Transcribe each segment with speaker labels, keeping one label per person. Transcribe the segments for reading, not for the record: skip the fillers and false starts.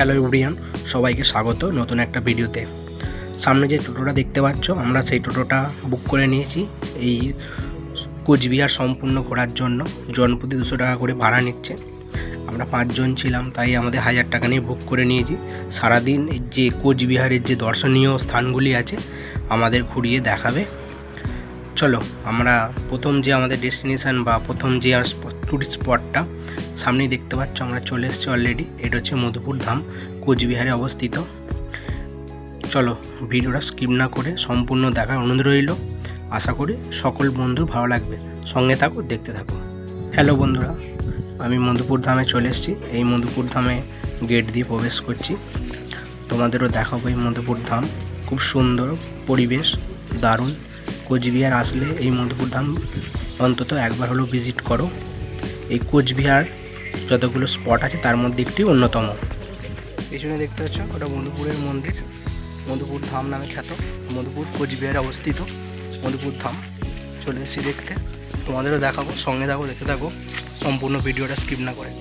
Speaker 1: Hello everyone, সবাইকে স্বাগত নতুন একটা ভিডিওতে। সামনে যে টোটোটা দেখতে পাচ্ছ, আমরা সেই টোটোটা বুক করে নিয়েছি এই কোচবিহার সম্পূর্ণ ঘোরার জন্য। জনপ্রতি 200 টাকা করে ভাড়া নিচ্ছে। আমরা 5 জন ছিলাম, তাই আমাদের 1000 টাকা নিয়ে বুক করে নিয়েছি। সারাদিন যে কোচবিহারের যে দর্শনীয় স্থানগুলি আছে আমাদের ঘুরিয়ে দেখাবে। চলো, আমরা প্রথম যে আমাদের ডেস্টিনেশান বা প্রথম যে টুরিস্ট স্পটটা সামনেই দেখতে পাচ্ছ, আমরা চলে এসেছি অলরেডি। এটা হচ্ছে মধুপুর ধাম, কোচবিহারে অবস্থিত। চলো, ভিডিওটা স্কিপ না করে সম্পূর্ণ দেখার অনুরোধ রইল। আশা করি সকল বন্ধুর ভালো লাগবে। সঙ্গে থাকো, দেখতে থাকো। হ্যালো বন্ধুরা, আমি মধুপুর ধামে চলে এসেছি। এই মধুপুর ধামে গেট দিয়ে প্রবেশ করছি। তোমাদেরও দেখাবো এই মধুপুর ধাম। খুব সুন্দর পরিবেশ, দারুণ। কোচবিহার আসলে এই মধুপুর ধাম অন্তত একবার হলেও ভিজিট করো। এই কোচবিহার যতগুলো স্পট আছে তার মধ্যে একটি অন্যতম। পেছনে দেখতে পাচ্ছ, ওটা মধুপুরের মন্দির। মধুপুর ধাম নামে খ্যাত। মধুপুর কোচবিহারে অবস্থিত মধুপুর ধাম। চলে এসেছি দেখতে, তোমাদেরও দেখাবো। সঙ্গে থাকো, দেখতে থাকো সম্পূর্ণ ভিডিওটা স্কিপ না করে।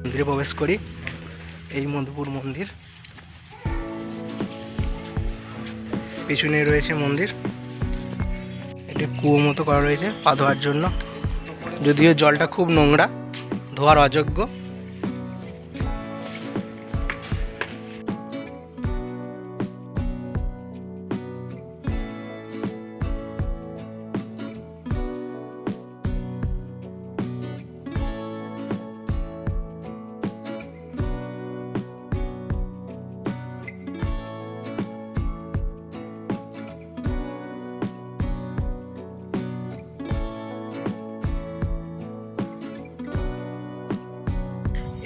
Speaker 1: মন্দিরে প্রবেশ করি। এই মধুপুর মন্দির, পিছনে রয়েছে মন্দির। এটা কুয়ো মতো করা রয়েছে পা ধোয়ার জন্য, যদিও জলটা খুব নোংরা, ধোয়ার অযোগ্য।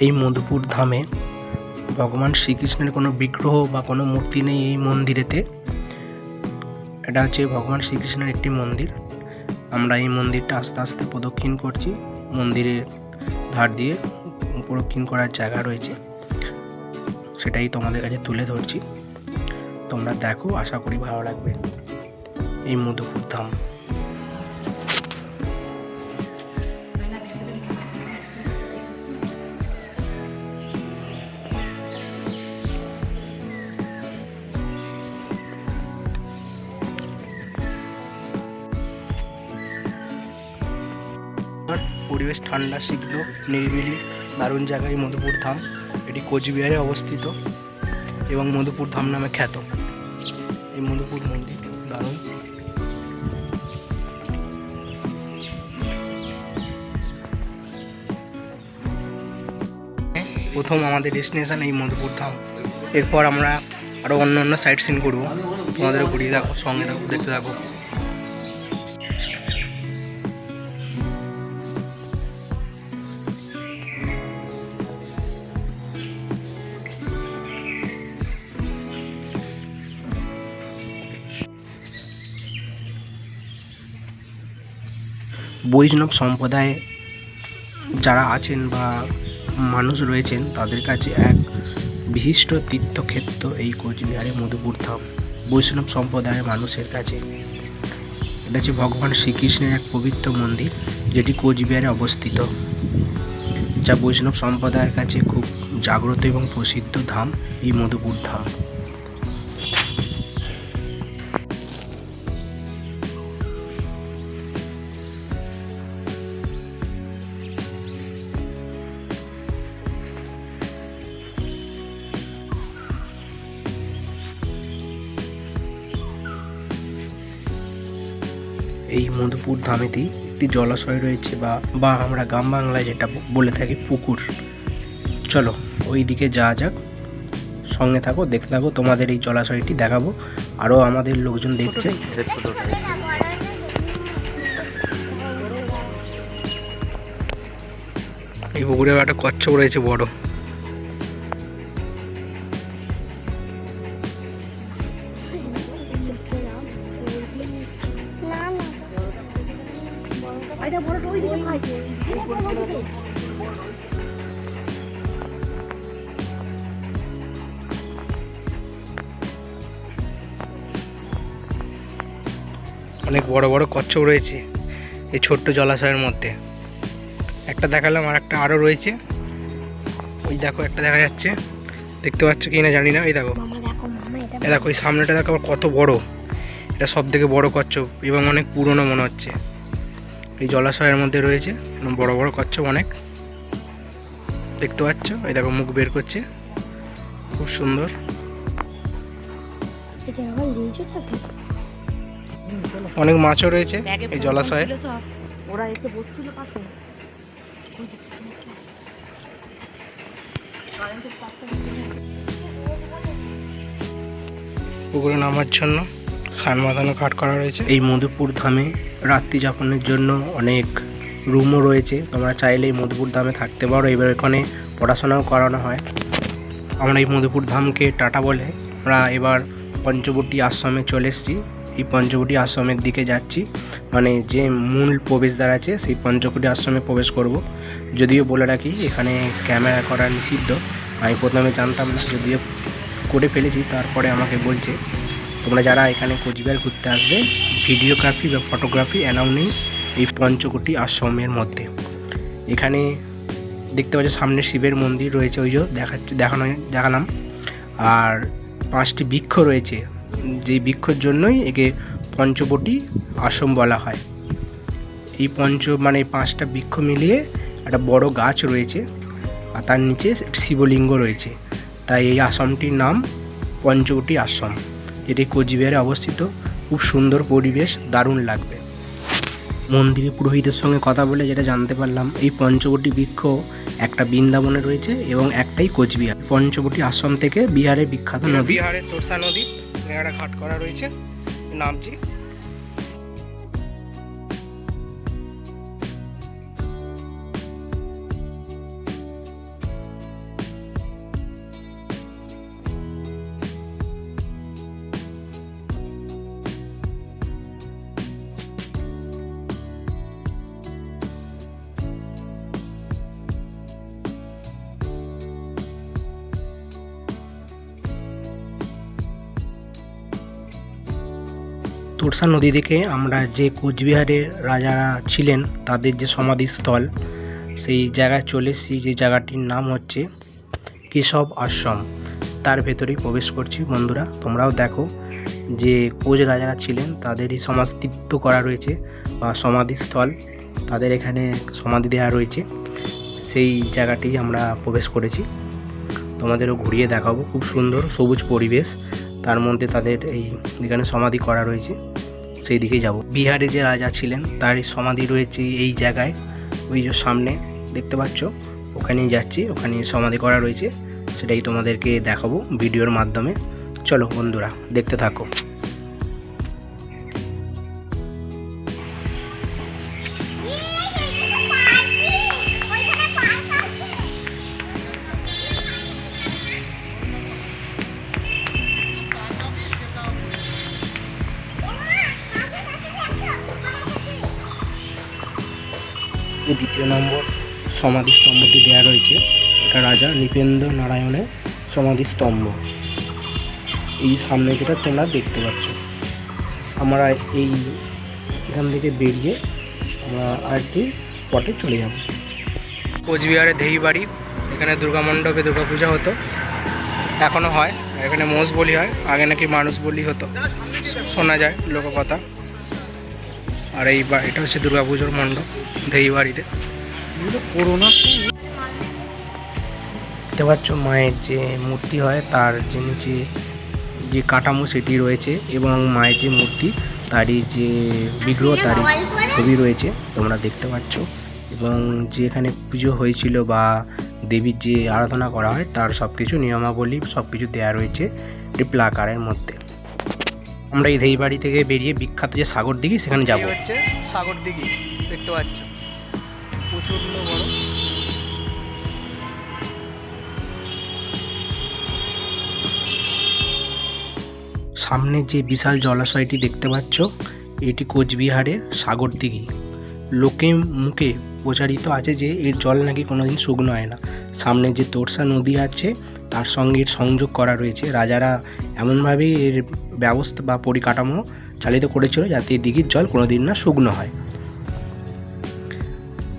Speaker 1: এই মধুপুর ধামে ভগবান শ্রীকৃষ্ণের কোনো বিগ্রহ বা কোনো মূর্তি নেই এই মন্দিরেতে। এটা হচ্ছে ভগবান শ্রীকৃষ্ণের একটি মন্দির। আমরা এই মন্দিরটা আস্তে আস্তে প্রদক্ষিণ করছি। মন্দিরের ধার দিয়ে প্রদক্ষিণ করার জায়গা রয়েছে, সেটাই তোমাদের কাছে তুলে ধরছি। তোমরা দেখো, আশা করি ভালো লাগবে। এই মধুপুর ধাম পরিবেশ ঠান্ডা, শীতল, নিরিবিলি, দারুণ জায়গায় মধুপুর ধাম। এটি কোচবিহারে অবস্থিত এবং মধুপুর ধাম নামে খ্যাত। এই মধুপুর মন্দির দারুণ। প্রথম আমাদের ডেস্টিনেশন এই মধুপুর ধাম। এরপর আমরা আরও অন্য সাইট সিন করবো। তোমাদেরও ঘুরিয়ে থাকো, সঙ্গে থাকো, দেখতে থাকো। বৈষ্ণব সম্প্রদায়ে যারা আছেন বা মানুষ রয়েছেন, তাদের কাছে এক বিশিষ্ট তীর্থক্ষেত্র এই কোচবিহারের মধুপুর ধাম। বৈষ্ণব সম্প্রদায়ের মানুষের কাছে এটা হচ্ছে ভগবান শ্রীকৃষ্ণের এক পবিত্র মন্দির, যেটি কোচবিহারে অবস্থিত, যা বৈষ্ণব সম্প্রদায়ের কাছে খুব জাগ্রত এবং প্রসিদ্ধ ধাম এই মধুপুর ধাম। এই মধুপুর ধামেতেই একটি জলাশয় রয়েছে, বা আমরা গ্রাম বাংলায় যেটা বলে থাকি পুকুর। চলো ওই দিকে যাওয়া যাক, সঙ্গে থাকো, দেখতে থাকো, তোমাদের এই জলাশয়টি দেখাবো। আরও আমাদের লোকজন দেখছে। এই পুকুরে একটা কচ্ছপ রয়েছে বড়। অনেক বড় বড় কচ্ছপ রয়েছে এই ছোট্ট জলাশয়ের মধ্যে। একটা দেখালাম, আর একটা আরও রয়েছে। ওই দেখো একটা দেখা যাচ্ছে, দেখতে পাচ্ছ কি না জানি না। এই দেখো, এই দেখো, এই সামনেটা দেখো আবার কত বড়। এটা সব থেকে বড় কচ্ছপ এবং অনেক পুরনো মনে হচ্ছে। এই জলাশয়ের মধ্যে রয়েছে বড় বড় কচ্ছপ অনেক, দেখতে পাচ্ছ। এই দেখো মুখ বের করছে, খুব সুন্দর। অনেক মাছও রয়েছে এই জলাশয়ে। পুকুরে নামার জন্য স্নান বাঁধানো ঘাট করা রয়েছে। এই মধুপুর ধামে রাত্রি যাপনের জন্য অনেক রুমও রয়েছে। তোমরা চাইলে এই মধুপুর ধামে থাকতে পারো। এবার এখানে পড়াশোনাও করানো হয়। আমরা এই মধুপুর ধামকে টাটা বলে আমরা এবার পঞ্চবটী আশ্রমে চলে এসেছি। এই পঞ্চবটী আশ্রমের দিকে যাচ্ছি, মানে যে মূল প্রবেশদ্বার আছে সেই পঞ্চবটী আশ্রমে প্রবেশ করব। যদিও বলে রাখি এখানে ক্যামেরা করা নিষিদ্ধ। আমি প্রথমে জানতাম না, যদিও করে ফেলেছি। তারপরে আমাকে বলছে তোমরা যারা এখানে কোচবিহার ঘুরতে আসবে, ভিডিওগ্রাফি বা ফটোগ্রাফি অ্যালাউ নেই এই পঞ্চবটী আশ্রমের মধ্যে। এখানে দেখতে পাচ্ছ সামনে শিবের মন্দির রয়েছে, ওই যে দেখালাম। আর 5টি বৃক্ষ রয়েছে, যেই বৃক্ষর জন্যই একে পঞ্চবটী আশ্রম বলা হয়। এই মানে 5টা বৃক্ষ মিলিয়ে একটা বড় গাছ রয়েছে, আর তার নিচে শিবলিঙ্গ রয়েছে। তাই এই আশ্রমটির নাম পঞ্চবটী আশ্রম। এটি কোচবিহারে অবস্থিত। খুব সুন্দর পরিবেশ, দারুণ লাগবে। মন্দিরে পুরোহিতের সঙ্গে কথা বলে যেটা জানতে পারলাম, এই পঞ্চবটী বৃক্ষ একটা বৃন্দাবনে রয়েছে এবং একটাই কোচবিহার। পঞ্চবটী আশ্রম থেকে বিহারের বিখ্যাত নদী, বিহারের তোরসা নদী, একটা ঘাট করা রয়েছে, নামছি। তোরসা নদী থেকে আমরা যে কোচবিহারের রাজারা ছিলেন তাদের যে সমাধিস্থল, সেই জায়গায় চলে এসেছি। যে জায়গাটির নাম হচ্ছে কেশব আশ্রম। তার ভেতরেই প্রবেশ করছি। বন্ধুরা তোমরাও দেখো যে কোচ রাজারা ছিলেন তাদেরই সমাধিত্ব করা রয়েছে বা সমাধিস্থল, তাদের এখানে সমাধি দেওয়া রয়েছে। সেই জায়গাটি আমরা প্রবেশ করেছি, তোমাদেরও ঘুরিয়ে দেখাবো। খুব সুন্দর সবুজ পরিবেশ, তার মধ্যে তাদের এই যেখানে সমাধি করা রয়েছে সেই দিকেই যাব। বিহারে যে রাজা ছিলেন তারই সমাধি রয়েছে এই জায়গায়, ওই যে সামনে দেখতে পাচ্ছ, ওখানেই যাচ্ছি। ওখানে সমাধি করা রয়েছে, সেটাই তোমাদেরকে দেখাবো ভিডিওর মাধ্যমে। চলো বন্ধুরা দেখতে থাকো। দ্বিতীয় নম্বর সমাধিস্তম্ভটি দেওয়া রয়েছে, এটা রাজা নৃপেন্দ্র নারায়ণের সমাধিস্তম্ভ। এই সামনে যেটা তোমরা দেখতে পাচ্ছ। আমরা এখান থেকে বেরিয়ে আমরা আরেকটি স্পটে চলে যাব। কোচবিহারের দেহিবাড়ি, এখানে দুর্গা মণ্ডপে দুর্গা পূজা হতো, এখনও হয়। এখানে মোষ বলি হয়, আগে নাকি মানুষ বলি হতো, শোনা যায় লোককথা। আর এটা হচ্ছে দুর্গা পুজোর মণ্ডপ দেহিবাড়িতে। দেখতে পাচ্ছ মায়ের যে মূর্তি হয় তার যে নিচে যে কাঠামো সেটি রয়েছে, এবং মায়ের যে মূর্তি তারই যে বিগ্রহ তারই ছবি রয়েছে তোমরা দেখতে পাচ্ছ। এবং যেখানে পুজো হয়েছিল বা দেবীর যে আরাধনা করা হয় তার সব কিছু নিয়মাবলী সব কিছু দেওয়া রয়েছে এই প্লাকারের মধ্যে। আমরা এই বাড়ি থেকে বেরিয়ে বিখ্যাত যে সাগর দিঘি সেখানে যাব।
Speaker 2: হচ্ছে সাগর দিঘি, দেখতে পাচ্ছ প্রচন্ড বড়।
Speaker 1: সামনে যে বিশাল জলাশয়টি দেখতে পাচ্ছ এটি কোচবিহারের সাগর দিঘি। লোকে মুখে প্রচারিত আছে যে এর জল নাকি কোনোদিন শুকনো হয় না। সামনে যে তোরসা নদী আছে তার সঙ্গে এর সংযোগ করা রয়েছে। রাজারা এমনভাবে এর ব্যবস্থা বা পরিকাঠামো চালিত করেছিল যাতে দিঘির জল কোনোদিন না শুকনো হয়।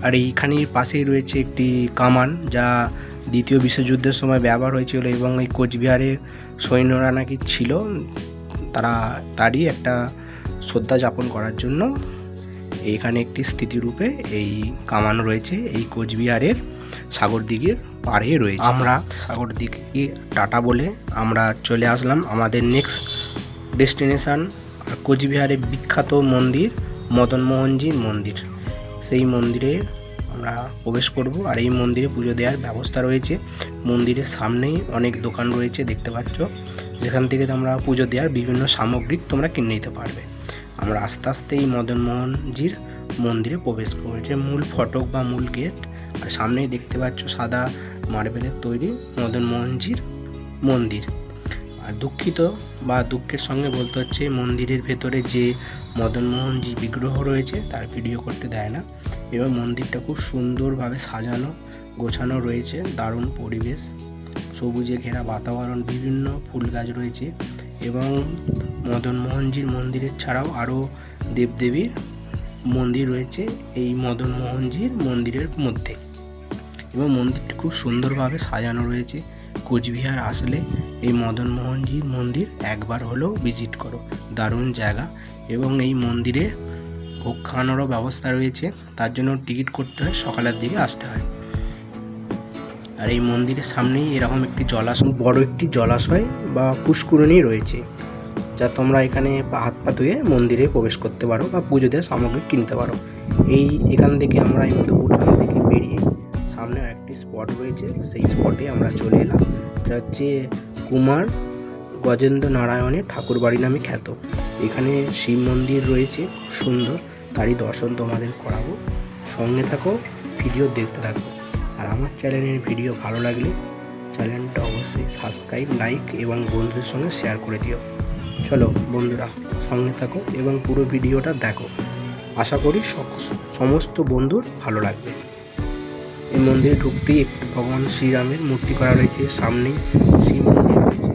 Speaker 1: আর এইখানের পাশেই রয়েছে একটি কামান যা দ্বিতীয় বিশ্বযুদ্ধের সময় ব্যবহার হয়েছিল এবং এই কোচবিহারের সৈন্যরা নাকি ছিল, তারই একটা শ্রদ্ধা যাপন করার জন্য এইখানে একটি স্মৃতিরূপে এই কামান রয়েছে। এই কোচবিহারের সাগর দিঘির পাড়ে রয়েছে। আমরা সাগর দিঘি টাটা বলে আমরা চলে আসলাম আমাদের নেক্সট ডেস্টিনেশন কোচবিহারের বিখ্যাত মন্দির মদনমোহনজির মন্দির। সেই মন্দিরে আমরা প্রবেশ করব আর এই মন্দিরে পুজো দেওয়ার ব্যবস্থা রয়েছে। মন্দিরের সামনেই অনেক দোকান রয়েছে দেখতে পাচ্ছ, যেখান থেকে তোমরা পুজো দেওয়ার বিভিন্ন সামগ্রী তোমরা কিনে নিতে পারবে। আমরা আস্তে আস্তে এই মদনমোহনজির মন্দিরে প্রবেশ করব, যে মূল ফটক বা মূল গেট। আর সামনেই দেখতে পাচ্ছ সাদা মার্বেলের তৈরি মদনমোহনজির মন্দির। আর দুঃখের সঙ্গে বলতে হচ্ছে মন্দিরের ভেতরে যে মদনমোহনজি বিগ্রহ রয়েছে তার ভিডিও করতে দেয় না। এবং মন্দিরটা খুব সুন্দরভাবে সাজানো গোছানো রয়েছে, দারুণ পরিবেশ, সবুজে ঘেরা বাতাবরণ, বিভিন্ন ফুল গাছ রয়েছে। এবং মদনমোহনজির মন্দিরের ছাড়াও আরও দেবদেবীর মন্দির রয়েছে এই মদনমোহনজির মন্দিরের মধ্যে। এবং মন্দিরটি খুব সুন্দরভাবে সাজানো রয়েছে। কোচবিহার আসলে এই মদনমোহনজির মন্দির একবার হলেও ভিজিট করো, দারুণ জায়গা। এবং এই মন্দিরে ভোগ খাওয়ানোরও ব্যবস্থা রয়েছে, তার জন্য টিকিট করতে হয়, সকালের দিকে আসতে হয়। আর এই মন্দিরের সামনেই এরকম একটি বড় একটি জলাশয় বা পুষ্করিণী রয়েছে, যা তোমরা এখানে হাত পা ধুয়ে মন্দিরে প্রবেশ করতে পারো বা পুজো দেওয়ার সামগ্রী কিনতে পারো। এখান থেকে আমরা এই মধ্যে উঠান থেকে বেরিয়ে সামনে একটি স্পট রয়েছে, সেই স্পটে আমরা চলে এলাম। এটা হচ্ছে কুমার গজেন্দ্র নারায়ণের ঠাকুর বাড়ি নামে খ্যাত। এখানে শিব মন্দির রয়েছে খুব সুন্দর, তারই দর্শন তোমাদের করাবো। সঙ্গে থাকো, ভিডিও দেখতে থাকো। আর আমার চ্যানেলের ভিডিও ভালো লাগলে চ্যানেলটা অবশ্যই সাবস্ক্রাইব, লাইক এবং বন্ধুদের সঙ্গে শেয়ার করে দিও। চলো বন্ধুরা, সঙ্গে থাকো এবং পুরো ভিডিওটা দেখো। আশা করি সমস্ত বন্ধুর ভালো লাগবে। এই মন্দিরে ঢুকতেই একটি ভগবান শ্রীরামের মূর্তি করা রয়েছে, সামনেই শিব মন্দির রয়েছে,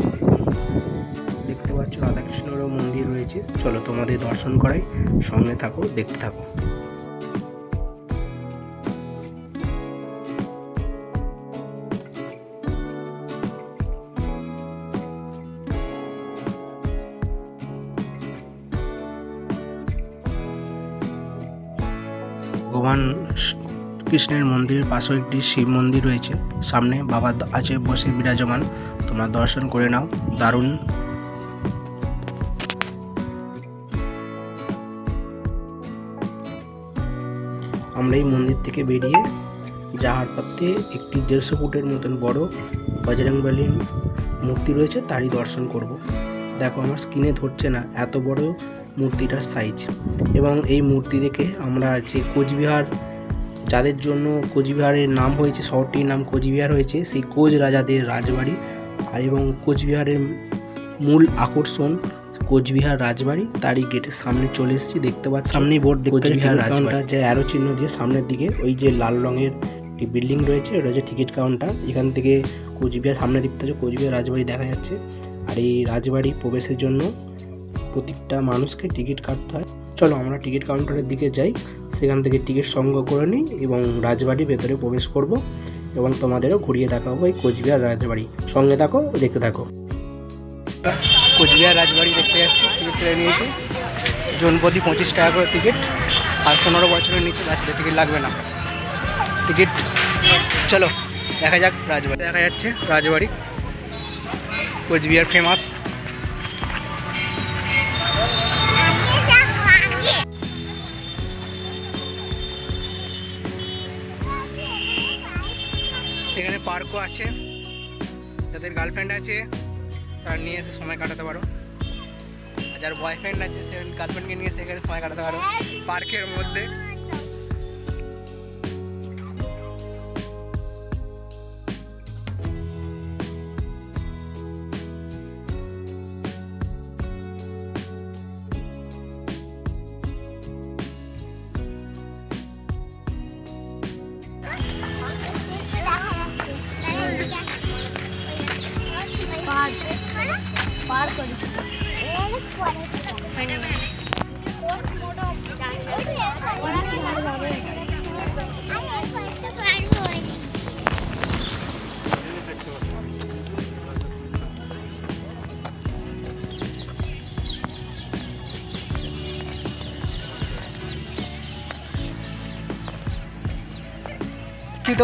Speaker 1: দেখতে পাচ্ছ রাধাকৃষ্ণেরও মন্দির রয়েছে। চলো তোমাদের দর্শন করাই, সঙ্গে থাকো, দেখতে থাকো। ভগবান কৃষ্ণের মন্দিরের পাশেও একটি শিব মন্দির রয়েছে, সামনে বাবা আছে বসে বিরাজমান, তোমরা দর্শন করে নাও, দারুণ। আমরা এই মন্দির থেকে বেরিয়ে যাওয়ার পথে একটি 150 ফুটের মতন বড় বজরংবলীর মূর্তি রয়েছে, তারই দর্শন করব। দেখো আমার স্ক্রিনে ধরছে না, এত বড় মূর্তিটার সাইজ। এবং এই মূর্তি দেখে আমরা যে কোচবিহার, যাদের জন্য কোচবিহারের নাম হয়েছে, শহরটির নাম কোচবিহার হয়েছে, সেই কোচ রাজাদের রাজবাড়ি। আর এবং কোচবিহারের মূল আকর্ষণ কোচবিহার রাজবাড়ি, তারই গেটের সামনে চলে এসেছি। দেখতে পাচ্ছি সামনেই বোর্ড দেখতে কোচবিহার রাজবাড়ি, যে অ্যারো চিহ্ন দিয়ে সামনের দিকে ওই যে লাল রঙের একটি বিল্ডিং রয়েছে, ওটা হচ্ছে টিকিট কাউন্টার। এখান থেকে কোচবিহার সামনে দেখতে হচ্ছে কোচবিহার রাজবাড়ি দেখা যাচ্ছে। আর এই রাজবাড়ি প্রবেশের জন্য প্রত্যেকটা মানুষকে টিকিট কাটতে হয়। চলো আমরা টিকিট কাউন্টারের দিকে যাই, সেখান থেকে টিকিট সংগ্রহ করে নিই এবং রাজবাড়ির ভেতরে প্রবেশ করব এবং তোমাদেরও ঘুরিয়ে দেখাবো এই কোচবিহার রাজবাড়ি। সঙ্গে থাকো, দেখতে থাকো। কোচবিহার রাজবাড়ি দেখতে যাচ্ছি, টিকিট কেটে নিয়েছি, জনপ্রতি 25 টাকা করে টিকিট। আর 15 বছরের নিচে বাচ্চাদের টিকিট লাগবে না। টিকিট চলো দেখা যাক। রাজবাড়ি দেখা যাচ্ছে, রাজবাড়ি কোচবিহার ফেমাস। এখানে পার্কও আছে, যাদের গার্লফ্রেন্ড আছে তারা নিয়ে এসে সময় কাটাতে পারো, আর যার বয়ফ্রেন্ড আছে সে গার্লফ্রেন্ডকে নিয়ে এসে এখানে সময় কাটাতে পারো পার্কের মধ্যে।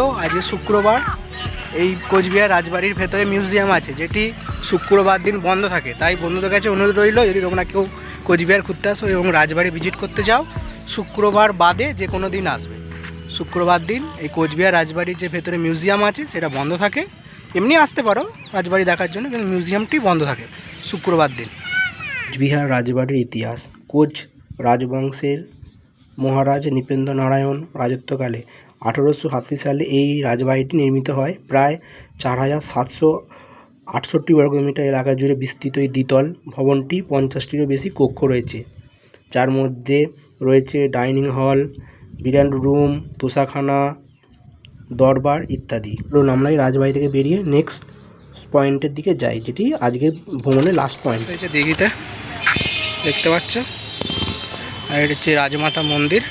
Speaker 1: তো আজকে শুক্রবার, এই কোচবিহার রাজবাড়ির ভেতরে মিউজিয়াম আছে যেটি শুক্রবার দিন বন্ধ থাকে, তাই বন্ধুদের কাছে অনুরোধ রইল যদি তোমরা কেউ কোচবিহার ঘুরতে আসো এবং রাজবাড়ি ভিজিট করতে যাও শুক্রবার বাদে যে কোনো দিন আসবে। শুক্রবার দিন এই কোচবিহার রাজবাড়ির যে ভেতরে মিউজিয়াম আছে সেটা বন্ধ থাকে, এমনি আসতে পারো রাজবাড়ি দেখার জন্য, কিন্তু মিউজিয়ামটি বন্ধ থাকে শুক্রবার দিন। কোচবিহার রাজবাড়ির ইতিহাস। কোচ রাজবংশের মহারাজ নৃপেন্দ্র নারায়ণ রাজত্বকালে 1880 সালে এই রাজবাড়িটি নির্মিত হয়। প্রায় 4768 বর্গমিটার এলাকা জুড়ে বিস্তৃত এই দ্বিতল ভবনটি 50টিরও বেশি কক্ষ রয়েছে, যার মধ্যে রয়েছে ডাইনিং হল, বিরান রুম, তোষাখানা, দরবার ইত্যাদি। ধরুন আমরা এই রাজবাড়ি থেকে বেরিয়ে নেক্সট পয়েন্টের দিকে যাই, যেটি আজকের ভ্রমণের লাস্ট পয়েন্ট হয়েছে। দিঘিতে দেখতে পাচ্ছ, আর এটা হচ্ছে রাজমাতা মন্দির,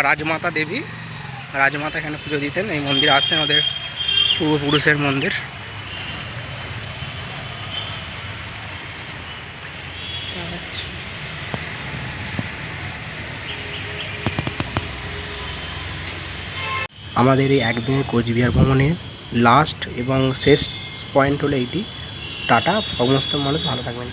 Speaker 1: রাজমাতা দেবী, রাজমাতা এখানে পুজো দিতেন, এই মন্দিরে আসতেন ওদের পূর্বপুরুষের মন্দির। আমাদের এই একদিনের কোচবিহার ভ্রমণের লাস্ট এবং শেষ পয়েন্ট হলো এইটি। টাটা, সমস্ত মানুষ ভালো থাকবেন।